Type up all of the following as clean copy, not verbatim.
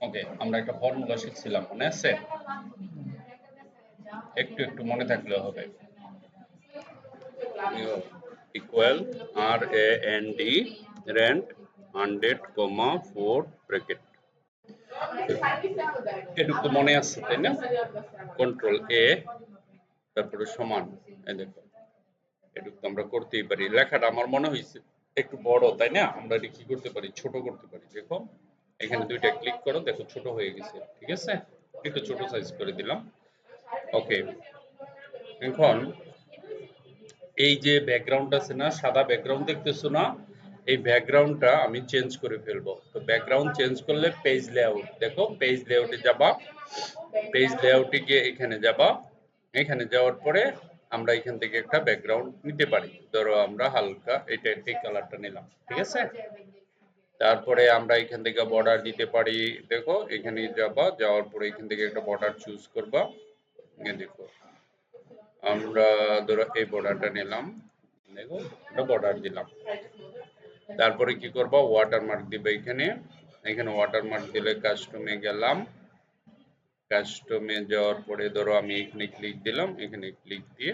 ওকে, আমরা একটা ফর্মুলা শিখছিলাম, মনে আছে? একটু একটু মনে থাকলেও হবে। Equal RAND, rent 100, 4 bracket. এটুকু তো মনে আছে, তাই না? কন্ট্রোল A, তারপরে সমান, এই দেখো এটুকু আমরা করতেই পারি। লেখাটা আমার মনে হয়েছে একটু বড়, তাই না? আমরা এটা কি করতে পারি, ছোট করতে পারি। দেখো এখানে দুইটা ক্লিক করো, দেখো ছোট হয়ে গেছে, ঠিক আছে? একটু ছোট সাইজ করে দিলাম। ওকে, এখন এই যে ব্যাকগ্রাউন্ড আছে না, সাদা ব্যাকগ্রাউন্ড দেখতেছো না, এই ব্যাকগ্রাউন্ডটা আমি চেঞ্জ করে ফেলবো। তো ব্যাকগ্রাউন্ড চেঞ্জ করলে পেজ লেআউট, দেখো পেজ লেআউটে যাবা, পেজ লেআউটে গিয়ে এখানে যাবা, এখানে যাওয়ার পরে আমরা এখান থেকে একটা ব্যাকগ্রাউন্ড নিতে পারি। ধরো আমরা হালকা এটা এই কালারটা নিলাম, ঠিক আছে? তারপরে আমরা এখান থেকে বর্ডার দিতে পারি। দেখো এখানে যাবা, যাওয়ার পরে এখান থেকে একটা বর্ডার চুজ করবা। দেখো আমরা ধরো এই বর্ডারটা নিলাম, দেখো এটা বর্ডার দিলাম। তারপরে কি করবা, ওয়াটারমার্ক দিবে এখানে, এখানে ওয়াটারমার্ক দিলে কাস্টমে গেলাম, কাস্টমে যাওয়ার পরে ধরো আমি এখানে ক্লিক দিলাম, এখানে ক্লিক দিয়ে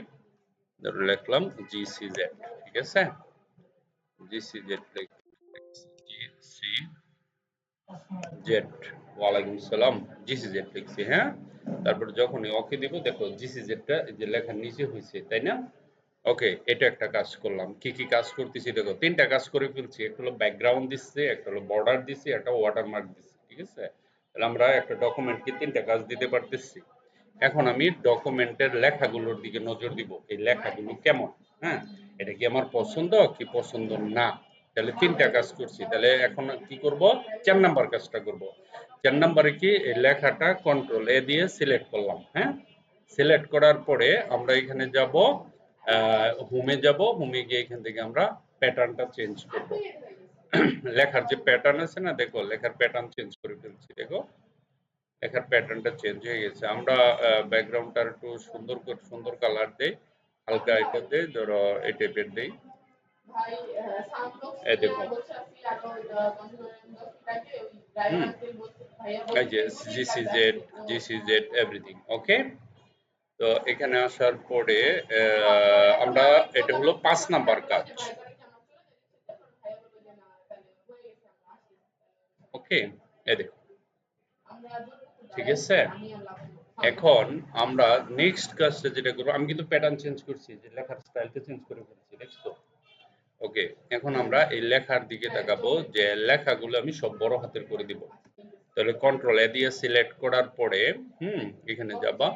ধরো লিখলাম GCZ, ঠিক আছে? GCZ GCZ, ওয়ালাইকুম সালাম, GCZ লিখছি, হ্যাঁ। তারপর যখনই ওকে দিব, দেখো GCZ-টা যে লেখার নিচে হয়েছে, তাই না? ওকে, এটা একটা কাজ করলাম। কি কি কাজ করতেছি দেখো, তিনটা কাজ করে ফেলছি। একটা হলো ব্যাকগ্রাউন্ড দিচ্ছি, একটা হলো বর্ডার দিচ্ছি, একটা ওয়াটারমার্ক দিচ্ছি, ঠিক আছে? তাহলে আমরা একটা ডকুমেন্টকে তিনটা কাজ দিতে পারতেছি। এখন আমি ডকুমেন্টের লেখাগুলোর দিকে নজর দিব, এই লেখাগুলো কেমন, হ্যাঁ, এটা কি আমার পছন্দ কি পছন্দ না। তাহলে তিনটা কাজ করছি, তাহলে এখন কি করব, 4 নাম্বার কাজটা করব। 4 নাম্বারে কি, এই লেখাটা কন্ট্রোল A দিয়ে সিলেক্ট করলাম, হ্যাঁ। সিলেক্ট করার পরে আমরা এখানে যাব, হোমে যাব, হোমে গিয়ে এখান থেকে আমরা প্যাটার্নটা চেঞ্জ করব। লেখার যে প্যাটার্ন আছে না, দেখো লেখার প্যাটার্ন চেঞ্জ করে ফেলছি, দেখো লেখার প্যাটার্নটা চেঞ্জ হয়ে গেছে। আমরা ব্যাকগ্রাউন্ডটা একটু সুন্দর করে সুন্দর কালার দেই, হালকা এটা দেই, ধরো এই টাইপের দেই, এই দেখো এই যে GCZ, GCZ এভরিথিং, ওকে। তো এখানে আসার পরে আমরা, এটা হলো 5 নাম্বার কাজ, ওকে, এই দেখো, ঠিক আছে? এখন আমরা নেক্সট কাজটা যেটা করবো, আমি কিন্তু প্যাটার্ন চেঞ্জ করছি, যে লেখার স্টাইলটা চেঞ্জ করে ফেলছি, দেখছো? ওকে, এখন আমরা এই লেখার দিকে তাকাবো, যে লেখাগুলো আমি সব বড় হাতের করে দিব। তাহলে কন্ট্রোল এ দিয়ে সিলেক্ট করার পরে এখানে যাবা,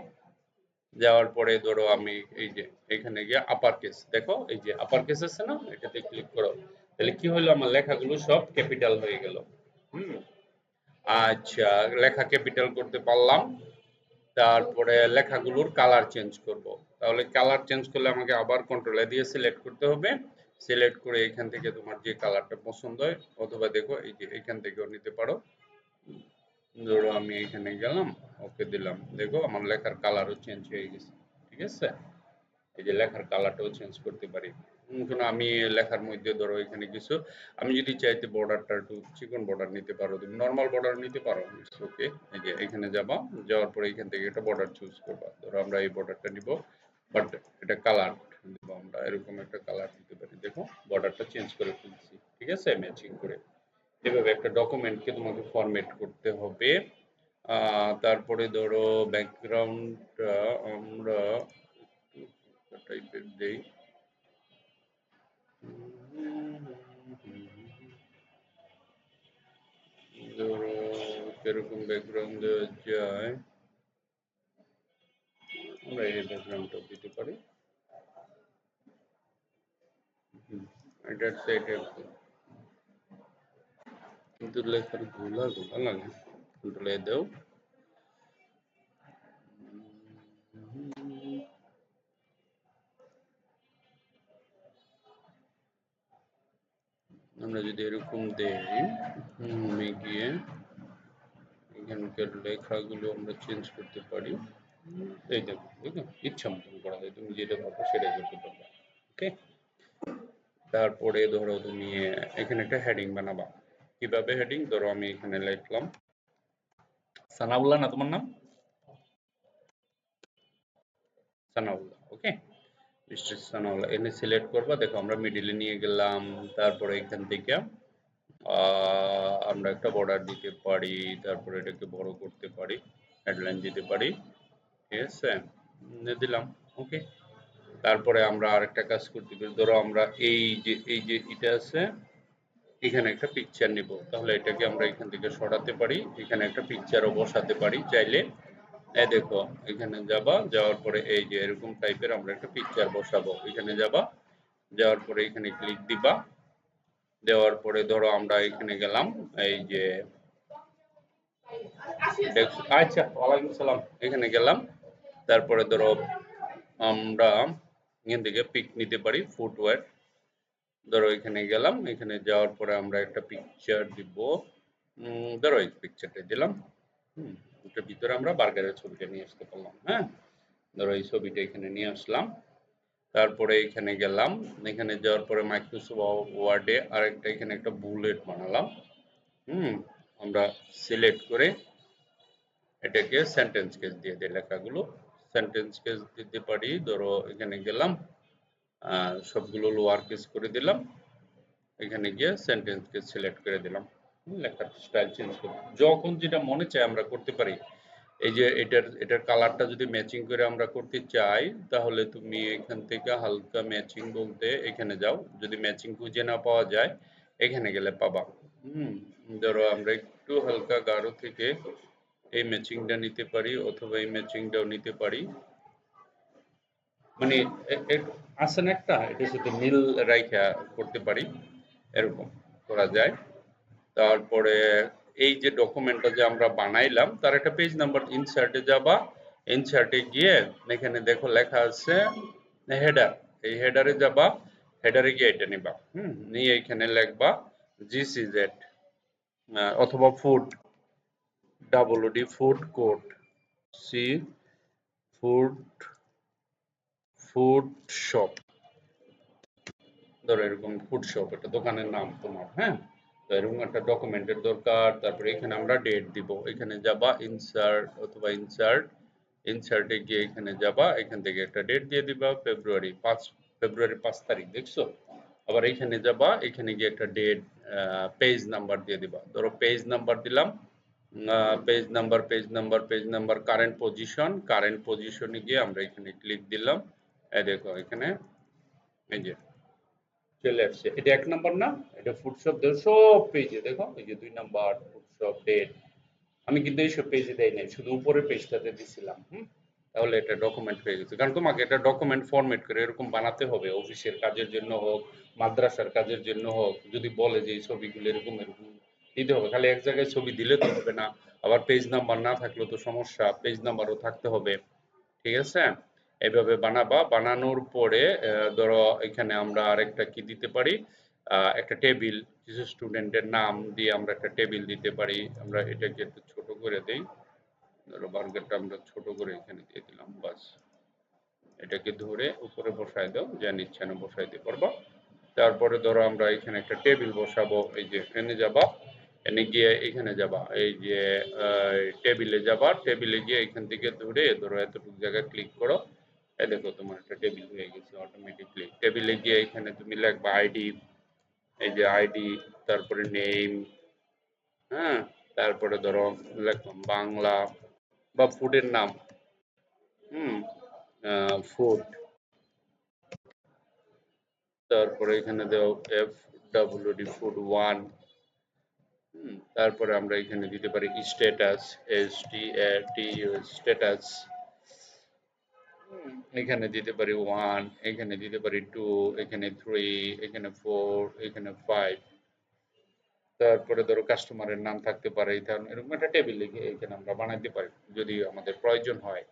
যাওয়ার পরে ধরো আমি এই যে এখানে গিয়ে আপার কেস, দেখো এই যে আপার কেস আছে না, এটাতে ক্লিক করো। তাহলে কি হলো, আমার লেখাগুলো সব ক্যাপিটাল হয়ে গেল। হুম আচ্ছা, লেখা ক্যাপিটাল করতে পারলাম। তারপরে লেখাগুলোর কালার চেঞ্জ করব। তাহলে কালার চেঞ্জ করলে আমাকে আবার কন্ট্রোল এ দিয়ে সিলেক্ট করতে হবে। সিলেক্ট করে এখান থেকে তোমার যে কালারটা পছন্দ হয়, অথবা দেখো এই যে এখান থেকেও নিতে পারো। ধরো আমি এখানে গেলাম, ওকে দিলাম, দেখো আমার লেখার কালারও চেঞ্জ হয়ে গেছে, ঠিক আছে? এই যে লেখার কালারটাও চেঞ্জ করতে পারি। কিন্তু আমি লেখার মধ্যে ধরো এখানে কিছু, আমি যদি চাইতে বর্ডারটা একটু চিকন বর্ডার নিতে পারো, তুমি নর্মাল বর্ডার নিতে পারো, ইটস ওকে। এই যে এখানে যাবা, যাওয়ার পরে এখান থেকে একটা বর্ডার চুজ করবা, ধরো আমরা এই বর্ডারটা নিব, বাট এটা কালার দিব, আমরা এরকম একটা কালার দিতে পারি। দেখো বর্ডারটা চেঞ্জ করে ফেলছি, ঠিক আছে, ম্যাচিং করে। এভাবে একটা ডকুমেন্টকে তোমাকে ফরম্যাট করতে হবে। তারপরে ধরো ব্যাকগ্রাউন্ডটা আমরা টাইপের দেই, ধরো কিরকম ব্যাকগ্রাউন্ড দেওয়া যায়, আমরা এই ব্যাকগ্রাউন্ডটা দিতে পারি। এটা কিন্তু লেখার গোলা গোলা লাগে, কন্ট্রোল এ দাও। আমরা যদি এরকম দেই, হোমে গিয়ে এখানকার লেখাগুলো আমরা চেঞ্জ করতে পারি। এই দেখো, দেখো ইচ্ছা মতন করা যায়, তুমি যেটা ভাবো সেটাই করতে পারবে, ওকে। তারপরে ধরো তুমি এখানে একটা হেডিং বানাবা। কিভাবে হেডিং? ধরো আমি এখানে লিখলাম সানাউল্লাহ, না তোমার নাম? সানাউল্লাহ, ওকে। মিস্টার সানাউল্লাহ এনে সিলেক্ট করবা। দেখো আমরা মিডিলে নিয়ে গেলাম। তারপরে এখান থেকে আমরা একটা বর্ডার দিতে পারি, তারপরে এটাকে বড় করতে পারি, হেডলাইন দিতে পারি, ঠিক আছে? দিলাম, ওকে। তারপরে আমরা আরেকটা কাজ করতে পারি। ধরো আমরা এই যে এটা আছে, এখানে একটা পিকচার নিব। তাহলে এটাকে আমরা এখান থেকে সরাতে পারি, এখানে একটা পিকচারও বসাতে পারি চাইলে। এই দেখো এখানে যাবা, যাওয়ার পরে এই যে এরকম টাইপের আমরা একটা পিকচার বসাবো। এখানে যাবা, যাওয়ার পরে এখানে ক্লিক দিবা। দেওয়ার পরে ধরো আমরা এখানে গেলাম, এই যে আচ্ছা, ওয়ালাইকুম সালাম। এখানে গেলাম, তারপরে ধরো আমরা এখান থেকে পিক নিতে পারি ফুটওয়্যার। ধরো এখানে গেলাম, এখানে যাওয়ার পরে আমরা একটা পিকচার দিব। ধরো এই পিকচারটা দিলাম। এটার ভিতরে আমরা বার্গারের ছবিটা নিয়ে আসতে পারলাম। হ্যাঁ, ধরো এই ছবিটা এখানে নিয়ে আসলাম। তারপরে এখানে গেলাম, এখানে যাওয়ার পরে মাইক্রোসফট ওয়ার্ডে আরেকটা এখানে একটা বুলেট বানালাম। আমরা সিলেক্ট করে এটাকে সেন্টেন্স কেস দিয়ে দিই। লেখাগুলো সেন্টেন্স কেস দিতে পারি। ধরো এখানে গেলাম, সবগুলো লোয়ার কেস করে দিলাম। এখানে গিয়ে সেন্টেন্স কেস সিলেক্ট করে দিলাম। লেখার স্টাইল চেঞ্জ করে যখন যেটা মনে চায় আমরা করতে পারি। এই যে এটার কালারটা যদি ম্যাচিং করে আমরা করতে চাই, তাহলে তুমি এখান থেকে হালকা ম্যাচিং বলতে এখানে যাও। যদি ম্যাচিং খুঁজে না পাওয়া যায়, এখানে গেলে পাবা। ধরো আমরা একটু হালকা গাঢ় থেকে এই ম্যাচিংটা নিতে পারি, অথবা এই ম্যাচিংটাও নিতে পারি। মানে আছে না একটা, এটার সাথে মিল রাইখা করতে পারি, এরকম করা যায়। তারপরে এই যে ডকুমেন্টটা যে আমরা বানাইলাম, তার একটা পেজ নাম্বার, ইনসার্টে যাবা। ইনসার্টে গিয়ে এখানে দেখো লেখা আছে হেডার। এই হেডারে যাবা, হেডারে গিয়ে এটা নিবা। নিয়ে এখানে লিখবা GCZ অথবা food, WD food code, sea food, food shop. ধরো এরকম ফুড শপ, এটা দোকানের নাম তোমার। হ্যাঁ, তো এরকম একটা ডকুমেন্টের দরকার। তারপরে এখানে আমরা ডেট দিব। এখানে যাবা ইনসার্ট অথবা ইনসার্টে গিয়ে এখানে যাবা, এখান থেকে একটা ডেট দিয়ে দিবা, ফেব্রুয়ারি 5 তারিখ, দেখছো? আবার এখানে যাবা, এখানে গিয়ে একটা ডেট, পেজ নাম্বার দিয়ে দিবা। ধরো পেজ নাম্বার দিলাম, পেজ নাম্বার কারেন্ট পজিশনে গিয়ে আমরা এখানে ক্লিক দিলাম। এই দেখো এখানে এই যে চলে আসছে। এটা 1 নাম্বার না? এটা ফুডশপ সব পেজে দেখো, এই যে 2 নাম্বার ফুডশপ ডেট। আমি কিন্তু এইসব পেজে দেই নাই, শুধু উপরের পেজটাতে দিছিলাম। তাহলে এটা ডকুমেন্ট হয়ে গেছে। কারণ তোমাকে এটা ডকুমেন্ট ফরম্যাট করে এরকম বানাতে হবে, অফিসের কাজের জন্য হোক, মাদ্রাসার কাজের জন্য হোক। যদি বলে যে এই ছবিগুলো এরকম এরকম দিতে হবে, খালি এক জায়গায় ছবি দিলে তো হবে না। আবার পেজ নাম্বার না থাকলেও তো সমস্যা, পেজ নাম্বারও থাকতে হবে। ঠিক আছে? এইভাবে বানাবা। বানানোর পরে ধরো এখানে আমরা আরেকটা কি দিতে পারি, একটা টেবিল, কিছু স্টুডেন্টের নাম দিয়ে আমরা একটা টেবিল দিতে পারি। আমরা এটাকে একটু ছোট করে দেই। ধরো বার্গারটা আমরা ছোট করে এখানে দিয়ে দিলাম, বাস। এটাকে ধরে উপরে বসায় দাও, যা ইচ্ছা বসাইতে পারবা। তারপরে ধরো আমরা এখানে একটা টেবিল বসাবো। এই যে এখানে যাবা, এনে গিয়ে এখানে যাবা, এই যে টেবিলে যাবা। টেবিলে গিয়ে এখান থেকে ধরে ধরো এতটুকু জায়গায় ক্লিক করো। এই দেখো তোমার একটা টেবিল হয়ে গেছে অটোমেটিকলি। টেবিলে গিয়ে এখানে তুমি লিখবা আইডি, এই যে আইডি, তারপরে নেম। হ্যাঁ, তারপরে ধরো লিখলাম বাংলা বা ফুডের নাম। হুম, ফুড। তারপরে এখানে দাও FWD ফুড 1। তারপরে আমরা এখানে দিতে পারি স্ট্যাটাস, স্ট্যাটাস। এখানে দিতে পারি 1, এখানে দিতে পারি 2, এখানে 3, এখানে 4, এখানে 5। তারপরে ধরো কাস্টমারের নাম থাকতে পারে, এরকম একটা টেবিল লিখে এখানে আমরা বানাইতে পারি যদি আমাদের প্রয়োজন হয়।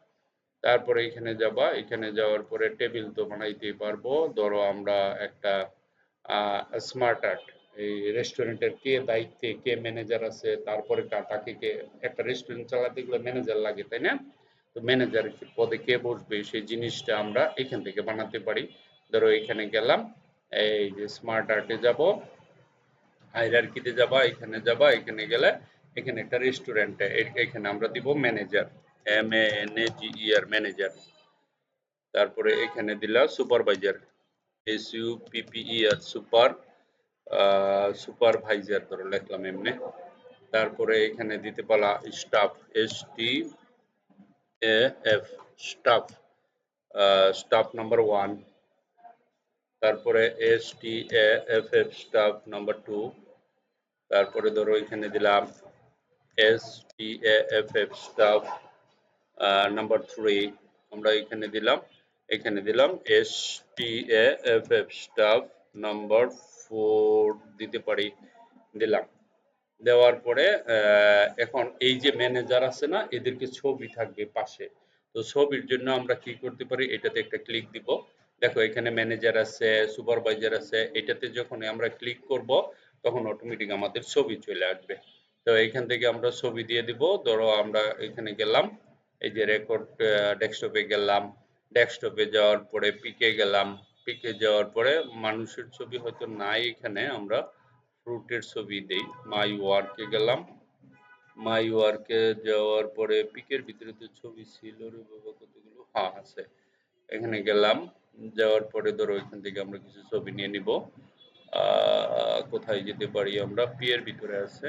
তারপরে এখানে যাবা, এখানে যাওয়ার পরে টেবিল তো বানাইতেই পারবো। ধরো আমরা একটা স্মার্ট আর্ট, এই রেস্টুরেন্টের কে দায়িত্বে, কে ম্যানেজার আছে, তারপরে তাকে কে, একটা রেস্টুরেন্ট চালাতে গেলে ম্যানেজার লাগে, তাই না? তো ম্যানেজার পদে কে বসবে সেই জিনিসটা আমরা এখান থেকে বানাতে পারি। ধরো এখানে গেলাম, এই যে স্মার্ট আর্টে যাব, হায়ারার্কিতে যাবা, এখানে যাবা, এখানে গেলে এখানে একটা রেস্টুরেন্টে এখানে আমরা দিব ম্যানেজার, MANAGER ম্যানেজার। তারপরে এখানে দিলা সুপারভাইজার, SUPPER সুপারভাইজার ধরো লিখলাম এমনি। তারপরে এখানে দিতে পারলা staff, STAF staff, staff number 1। তারপরে STAFF স্টাফ নাম্বার 2। তারপরে ধরো এখানে দিলাম STAFF স্টাফ নাম্বার 3। আমরা এখানে দিলাম STAFF স্টাফ নাম্বার 4 দিতে পারি, দিলাম। দেওয়ার পরে এখন এই যে ম্যানেজার আছে না, এদেরকে ছবি থাকবে পাশে। তো ছবির জন্য আমরা কি করতে পারি, এটাতে একটা ক্লিক দিব। দেখো এখানে ম্যানেজার আছে, সুপারভাইজার আছে, এটাতে যখন আমরা ক্লিক করব তখন অটোমেটিক আমাদের ছবি চলে আসবে। তো এখান থেকে আমরা ছবি দিয়ে দিব। ধরো আমরা এখানে গেলাম, এই যে রেকর্ড ডেস্কটপে গেলাম, ডেস্কটপে যাওয়ার পরে পিকে গেলাম, পিকে যাওয়ার পরে মানুষের ছবি হয়তো নাই, এখানে আমরা ফ্রুটের ছবি দেই। মাই ওয়ার্কে গেলাম, মাই ওয়ার্কে যাওয়ার পরে পিকের ভিতরে তো ছবি ছিল রে বাবা কতগুলো, হ্যাঁ আছে। এখানে গেলাম, যাওয়ার পরে ধরো এখান থেকে আমরা কিছু ছবি নিয়ে নিব। কোথায় যেতে পারি আমরা, পিয়ের ভিতরে আছে,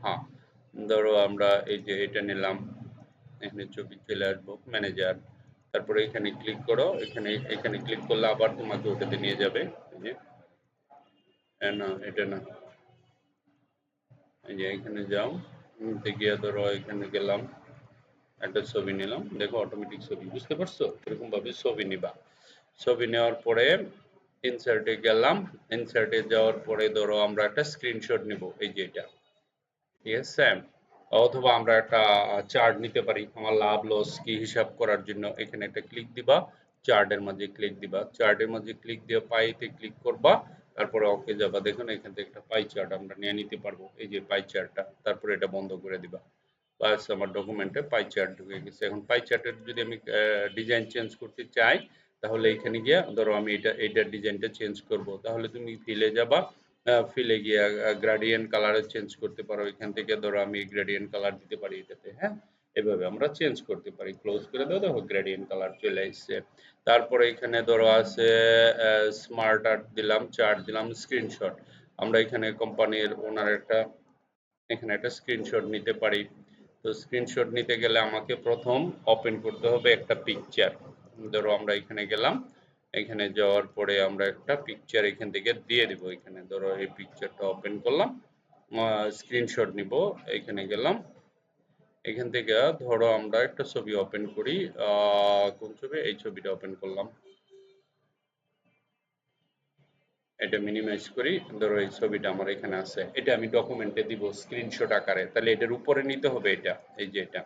হ্যাঁ ধরো আমরা এই যে এটা নিলাম, এখানে ছবি চলে আসবো ম্যানেজার। তারপরে এখানে ক্লিক করো, এখানে ক্লিক করলে আবার তোমাকে ওটাতে নিয়ে যাবে। এই যে না এটা না, এই যে এখানে যাও, গিয়ে ধরো এখানে গেলাম, একটা ছবি নিলাম, দেখো অটোমেটিক ছবি, বুঝতে পারছো? এরকম ভাবে ছবি নিবা। ছবি নেওয়ার পরে ইনসার্টে গেলাম, ইনসার্টে যাওয়ার পরে ধরো আমরা একটা স্ক্রিনশট নিব, এই যে এটা, ঠিক আছে? অথবা আমরা একটা চার্ট নিতে পারি আমার লাভ লস কি হিসাব করার জন্য। এখানে একটা ক্লিক দিবা, চার্টের মাঝে ক্লিক দিবা, চার্টের মাঝে ক্লিক দিয়ে পাইতে ক্লিক করবা, তারপরে ওকে যাবা। দেখুন এখান থেকে একটা পাই চার্ট আমরা নিয়ে নিতে পারবো, এই যে পাই চার্টটা। তারপরে এটা বন্ধ করে দিবা, বাস আমার ডকুমেন্টে পাই চার্ট ঢুকে গেছে। এখন পাই চার্টের যদি আমি ডিজাইন চেঞ্জ করতে চাই, তাহলে এখানে গিয়ে ধরো আমি এইটার ডিজাইনটা চেঞ্জ করব, তাহলে তুমি ফিলে যাবা, ফিলে গিয়ে গ্রেডিয়েন্ট কালারে চেঞ্জ করতে পারো। এখান থেকে ধরো আমি গ্রেডিয়েন্ট কালার দিতে পারি এটাতে, হ্যাঁ এভাবে আমরা চেঞ্জ করতে পারি। ক্লোজ করে দাও, দেখো গ্রেডিয়েন্ট কালার চলে আসছে। তারপরে এখানে ধরো আছে স্মার্ট আর্ট দিলাম, চার্ট দিলাম, স্ক্রিনশট। আমরা এখানে কোম্পানির ওনার একটা এখানে একটা স্ক্রিনশট নিতে পারি। তো স্ক্রিনশট নিতে গেলে আমাকে প্রথম ওপেন করতে হবে একটা পিকচার। ধরো আমরা এখানে গেলাম, এখানে যাওয়ার পরে আমরা একটা পিকচার এখান থেকে দিয়ে দিব। এখানে ধরো এই পিকচারটা ওপেন করলাম, স্ক্রিনশট নিব, এখানে গেলাম, এখান থেকে ধরো আমরা একটা ছবি ওপেন করি, কোন ছবি, এই ছবিটা ওপেন করলাম, এটা মিনিমাইজ করি। ধরো এই ছবিটা আমার এখানে আছে, এটা আমি ডকুমেন্টে দিব স্ক্রিনশট আকারে। তাহলে এটার উপরে নিতে হবে এটা, এই যে এটা।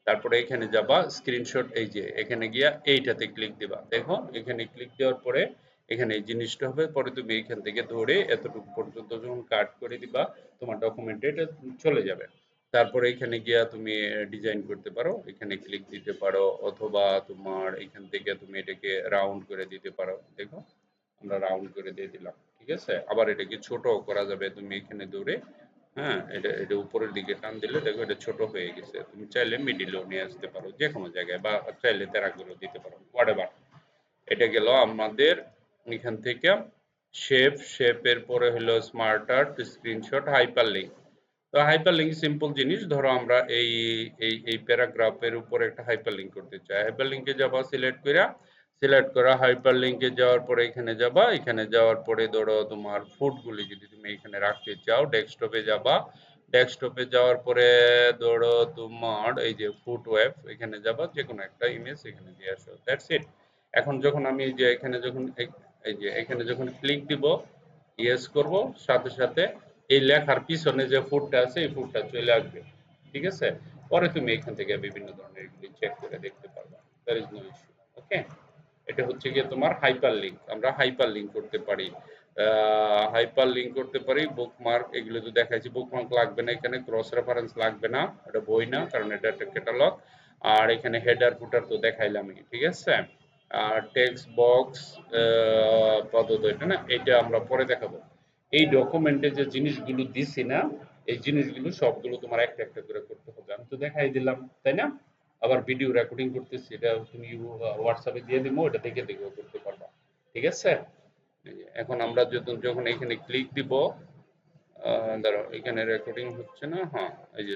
তারপরে এখানে যাবা স্ক্রিনশট, এই যে এখানে গিয়া এইটাতে ক্লিক দিবা। দেখো এখানে ক্লিক দেওয়ার পরে এখানে এই জিনিসটা হবে, পরে তুমি এখান থেকে ধরে এতটুকু পর্যন্ত যখন কাট করে দিবা, তোমার ডকুমেন্টে এটা চলে যাবে। তারপরে এখানে গিয়া তুমি ডিজাইন করতে পারো, এখানে ক্লিক দিতে পারো, অথবা তোমার এখান থেকে তুমি এটাকে রাউন্ড করে দিতে পারো। দেখো আমরা রাউন্ড করে দিয়ে দিলাম, ঠিক আছে? আবার এটাকে ছোট করা যাবে, তুমি এখানে ধরে, হ্যাঁ এটা উপরের দিকে টান দিলে দেখো এটা ছোট হয়ে গেছে। তুমি চাইলে মিডিলেও নিয়ে আসতে পারো যে কোনো জায়গায়, বা চাইলে তেরাগুলো দিতে পারো, হোয়াটএভার। এটা গেল আমাদের এখান থেকে শেপের পরে হলো smart art, screenshot, hyper link. তো হাইপার লিঙ্ক সিম্পল জিনিস। ধরো আমরা এই প্যারাগ্রাফের উপরে একটা হাইপার লিঙ্ক করতে চাই, হাইপার লিঙ্কে যাবা, সিলেক্ট করা হাইপার লিঙ্কে যাওয়ার পরে এখানে যাবা, এখানে যাওয়ার পরে ধরো তোমার ফুটগুলি যদি তুমি এখানে রাখতে চাও, ডেস্কটপে যাবা, ডেস্কটপে যাওয়ার পরে ধরো তোমার এই যে ফুট ওয়েব, এখানে যাবা, যে কোনো একটা ইমেজ এখানে দিয়ে আসো, দ্যাটস ইট। এখন যখন আমি এই যে এখানে যখন এই যে এখানে যখন ক্লিক দিব, ইয়েস করব, সাথে সাথে এই লেখার পিছনে যে ফুটটা আছে এই ফুটটা চলে আসবে, ঠিক আছে? পরে তুমি এখান থেকে বিভিন্ন ধরনের এগুলি চেক করে দেখতে পারবা, দ্যার ইজ নো ইস্যু। ওকে, এটা হচ্ছে গিয়ে তোমার হাইপার লিঙ্ক। আমরা হাইপার লিঙ্ক করতে পারি, বুকমার্ক, এগুলো তো দেখাইছি। বুকমার্ক লাগবে না এখানে, ক্রস রেফারেন্স লাগবে না, এটা বই না, কারণ এটা একটা ক্যাটালগ। আর এখানে হেডার ফুটার তো দেখাইলামই, ঠিক আছে? টেক্সট বক্স পদ্ধতি এটা না, এটা আমরা পরে দেখাবো। এই ডকুমেন্টে যে জিনিসগুলো দিছি না, এই জিনিসগুলো সবগুলো তোমার একটা একটা করে করতে হবে। আমি তো দেখাই দিলাম, তাই না? আবার ভিডিও রেকর্ডিং করতেছি, এটা তুমি হোয়াটসঅ্যাপে দিয়ে দিবো, এটা দেখে দেখে করতে পারবা। ঠিক আছে? এই যে এখন আমরা যখন এখানে ক্লিক দিব, দাঁড়াও, এখানে রেকর্ডিং হচ্ছে না, হ্যাঁ, এই যে